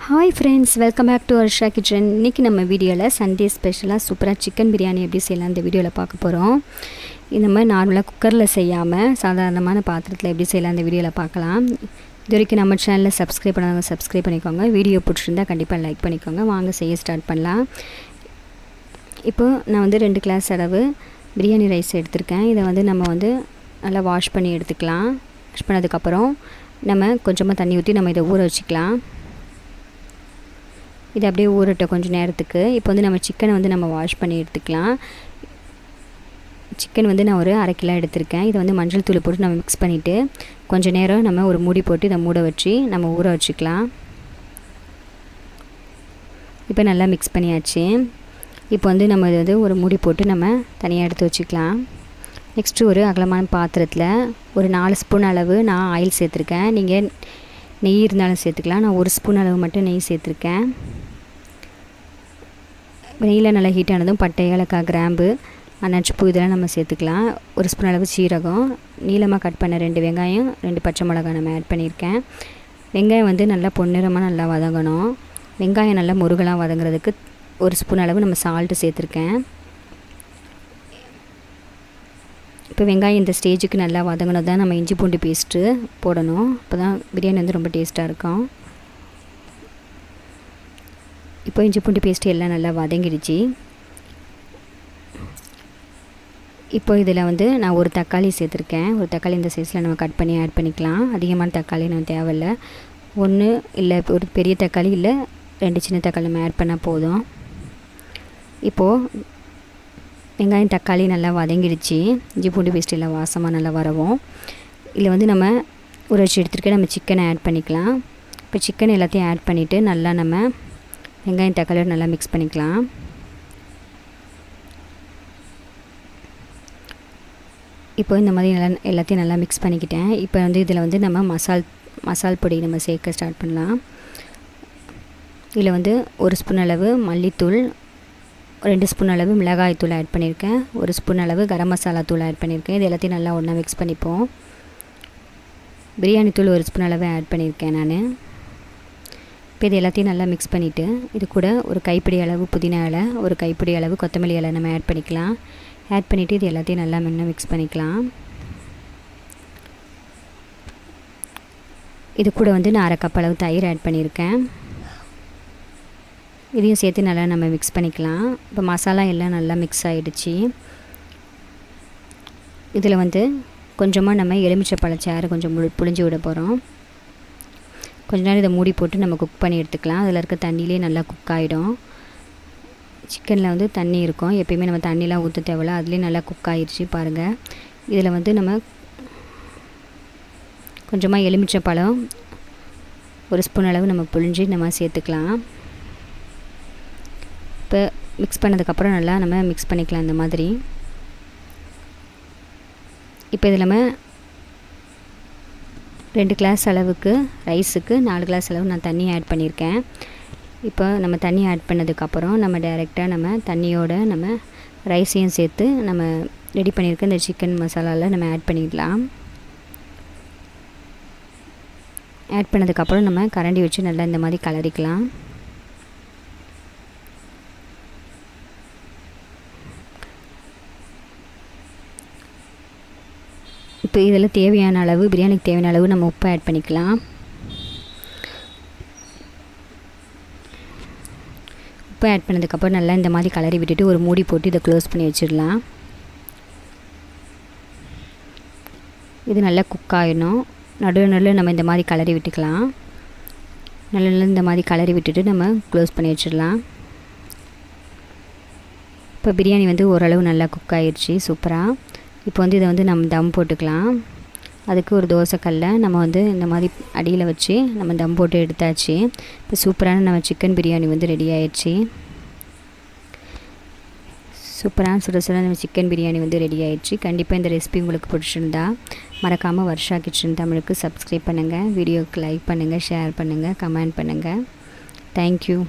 Hi friends, welcome back to Arsha Kitchen. இன்னைக்கு நம்ம வீடியோல சண்டே ஸ்பெஷலா சூப்பரா சிக்கன் பிரியாணி எப்படி செய்யலாம் இந்த வீடியோல பார்க்க போறோம். இந்த மாதிரி நார்மலா குக்கர்ல செய்யாம சாதாரணமான பாத்திரத்துல எப்படி செய்யலாம் இந்த வீடியோல பார்க்கலாம். இதுவரைக்கும் நம்ம சேனலை சப்ஸ்கிரைப் பண்ணாதவங்க சப்ஸ்கிரைப் பண்ணிக்கோங்க. வீடியோ பிடிச்சிருந்தா கண்டிப்பா லைக் பண்ணிக்கோங்க. வாங்க செய்ய ஸ்டார்ட் பண்ணலாம். இப்போ நான் வந்து 2 கிளாஸ் அளவு பிரியாணி ரைஸ் எடுத்துர்க்கேன். இத வந்து நம்ம வந்து நல்லா வாஷ் பண்ணி எடுத்துக்கலாம். வாஷ் பண்ணதுக்கு அப்புறம் நம்ம கொஞ்சமா தண்ணி ஊத்தி நம்ம இத ஊற வச்சுக்கலாம். இது அப்படியே ஊறட்டும் கொஞ்ச நேரத்துக்கு. இப்போ வந்து நம்ம சிக்கனை வந்து நம்ம வாஷ் பண்ணி எடுத்துக்கலாம். சிக்கன் வந்து நான் ஒரு 1/2 கிலோ எடுத்திருக்கேன். இதை வந்து மஞ்சள் தூள் போட்டு நம்ம மிக்ஸ் பண்ணிவிட்டு கொஞ்ச நேரம் நம்ம ஒரு மூடி போட்டு இதை மூட வச்சு நம்ம ஊற வச்சுக்கலாம். இப்போ நல்லா மிக்ஸ் பண்ணியாச்சு. இப்போ வந்து நம்ம இது வந்து ஒரு மூடி போட்டு நம்ம தனியாக எடுத்து வச்சுக்கலாம். நெக்ஸ்ட்டு ஒரு அகலமான பாத்திரத்தில் ஒரு 4 ஸ்பூன் அளவு நான் ஆயில் சேர்த்துருக்கேன். நீங்கள் நெய் இருந்தாலும் சேர்த்துக்கலாம். நான் 1 ஸ்பூன் அளவு மட்டும் நெய் சேர்த்துருக்கேன். நெய்யில் நல்லா ஹீட் ஆனதும் பட்டை, ஏலக்காய், கிராம்பு, அன்னாச்சிப்பூ இதெல்லாம் நம்ம சேர்த்துக்கலாம். 1 ஸ்பூன் அளவு சீரகம், நீளமாக கட் பண்ண 2 வெங்காயம், 2 பச்சை மிளகாய் நம்ம ஆட் பண்ணியிருக்கேன். வெங்காயம் வந்து நல்லா பொன்னிறமாக நல்லா வதங்கணும். வெங்காயம் நல்லா முருகலாக வதங்குறதுக்கு 1 ஸ்பூன் அளவு நம்ம சால்ட்டு சேர்த்துருக்கேன். இப்போ வெங்காயம் இந்த ஸ்டேஜுக்கு நல்லா வதங்கினது தான் நம்ம இஞ்சி பூண்டு பேஸ்ட்டு போடணும். அப்போ தான் பிரியாணி வந்து ரொம்ப டேஸ்ட்டாக இருக்கும். இப்போ இஞ்சி பூண்டு பேஸ்ட்டு எல்லாம் நல்லா வதங்கிடுச்சு. இப்போ இதில் வந்து நான் ஒரு தக்காளி சேர்த்துருக்கேன். ஒரு தக்காளி இந்த சைஸில் நம்ம கட் பண்ணி ஆட் பண்ணிக்கலாம். அதிகமான தக்காளி நம்ம தேவையில்லை. 1 இல்லை ஒரு பெரிய தக்காளி இல்லை 2 சின்ன தக்காளி நம்ம ஆட் பண்ணால் போதும். இப்போது வெங்காயம் தக்காளி நல்லா வதங்கிடுச்சு. இஞ்சி பூண்டு பேஸ்ட் எல்லாம் வாசமாக நல்லா வரவும் இதில் வந்து நம்ம ஊற வச்சு எடுத்துருக்க நம்ம சிக்கனை ஆட் பண்ணிக்கலாம். இப்போ சிக்கன் எல்லாத்தையும் ஆட் பண்ணிவிட்டு நல்லா நம்ம வெங்காயம் தக்காளியோடு நல்லா மிக்ஸ் பண்ணிக்கலாம். இப்போ இந்த மாதிரி எல்லாத்தையும் நல்லா மிக்ஸ் பண்ணிக்கிட்டேன். இப்போ வந்து இதில் வந்து நம்ம மசால் பொடி நம்ம சேர்க்க ஸ்டார்ட் பண்ணலாம். இதில் வந்து 1 ஸ்பூன் அளவு மல்லித்தூள், 2 ஸ்பூன் அளவு மிளகாய் தூள் ஆட் பண்ணியிருக்கேன். 1 ஸ்பூன் அளவு கரம் மசாலா தூள் ஆட் பண்ணியிருக்கேன். இது எல்லாத்தையும் நல்லா ஒன்றா மிக்ஸ் பண்ணிப்போம். பிரியாணி தூள் 1 ஸ்பூன் அளவு ஆட் பண்ணியிருக்கேன் நான். இப்போ இது எல்லாத்தையும் நல்லா மிக்ஸ் பண்ணிவிட்டு இது கூட ஒரு கைப்பிடி அளவு புதினா இலை, ஒரு கைப்பிடி அளவு கொத்தமல்லி இலை நம்ம ஆட் பண்ணிக்கலாம். ஆட் பண்ணிவிட்டு இது எல்லாத்தையும் நல்லா மிக்ஸ் பண்ணிக்கலாம். இது கூட வந்து நான் 1/2 கப் அளவு தயிர் ஆட் பண்ணியிருக்கேன். இதையும் சேர்த்து நல்லா நம்ம மிக்ஸ் பண்ணிக்கலாம். இப்போ மசாலா எல்லாம் நல்லா மிக்ஸ் ஆகிடுச்சு. இதில் வந்து கொஞ்சமாக நம்ம எலுமிச்சை பழச்சாறு கொஞ்சம் புழிஞ்சு விட போகிறோம். கொஞ்ச நேரம் இதை மூடி போட்டு நம்ம குக் பண்ணி எடுத்துக்கலாம். அதில் இருக்க தண்ணியிலே நல்லா குக் ஆகிடும். சிக்கனில் வந்து தண்ணி இருக்கும். எப்பயுமே நம்ம தண்ணிலாம் ஊற்ற தேவையில்ல. அதுலேயே நல்லா குக் ஆகிடுச்சு பாருங்கள். இதில் வந்து நம்ம கொஞ்சமாக எலுமிச்சை பழம் 1 ஸ்பூன் அளவு நம்ம புழிஞ்சு நம்ம சேர்த்துக்கலாம். இப்போ மிக்ஸ் பண்ணதுக்கப்புறம் நல்லா நம்ம மிக்ஸ் பண்ணிக்கலாம் இந்த மாதிரி. இப்போ இதில் நம்ம 2 கிளாஸ் அளவுக்கு ரைஸுக்கு 4 கிளாஸ் அளவு நான் தண்ணி ஆட் பண்ணியிருக்கேன். இப்போ நம்ம தண்ணி ஆட் பண்ணதுக்கப்புறம் நம்ம டைரெக்டாக நம்ம தண்ணியோட நம்ம ரைஸையும் சேர்த்து நம்ம ரெடி பண்ணியிருக்க இந்த சிக்கன் மசாலாவில் நம்ம ஆட் பண்ணிடலாம். ஆட் பண்ணதுக்கப்புறம் நம்ம கரண்டி வச்சு நல்லா இந்த மாதிரி கலரிக்கலாம். இப்போ இதில் தேவையான அளவு பிரியாணிக்கு தேவையான அளவு நம்ம உப்பு ஆட் பண்ணிக்கலாம். உப்பு ஆட் பண்ணதுக்கப்புறம் நல்லா இந்த மாதிரி கலரி விட்டுட்டு ஒரு மூடி போட்டு இதை க்ளோஸ் பண்ணி வச்சிடலாம். இது நல்லா குக் ஆகிடணும். நடுவில் நம்ம இந்த மாதிரி கலரி விட்டுக்கலாம். நல்லா இந்த மாதிரி கலரி விட்டுட்டு நம்ம க்ளோஸ் பண்ணி வச்சிடலாம். இப்போ பிரியாணி வந்து ஓரளவு நல்லா குக் ஆகிடுச்சு சூப்பராக. இப்போ வந்து இதை வந்து நம்ம தம் போட்டுக்கலாம். அதுக்கு ஒரு தோசைக்கல்லை நம்ம வந்து இந்த மாதிரி அடியில் வச்சு நம்ம தம் போட்டு எடுத்தாச்சு. இப்போ சூப்பரான நம்ம சிக்கன் பிரியாணி வந்து ரெடி ஆயிடுச்சு. சூப்பரான சுட நம்ம சிக்கன் பிரியாணி வந்து ரெடி ஆயிடுச்சு. கண்டிப்பாக இந்த ரெசிபி உங்களுக்கு பிடிச்சிருந்தா மறக்காமல் வர்ஷா கிச்சன் தமிழுக்கு சப்ஸ்கிரைப் பண்ணுங்கள். வீடியோவுக்கு லைக் பண்ணுங்கள், ஷேர் பண்ணுங்கள், கமெண்ட் பண்ணுங்கள். தேங்க்யூ.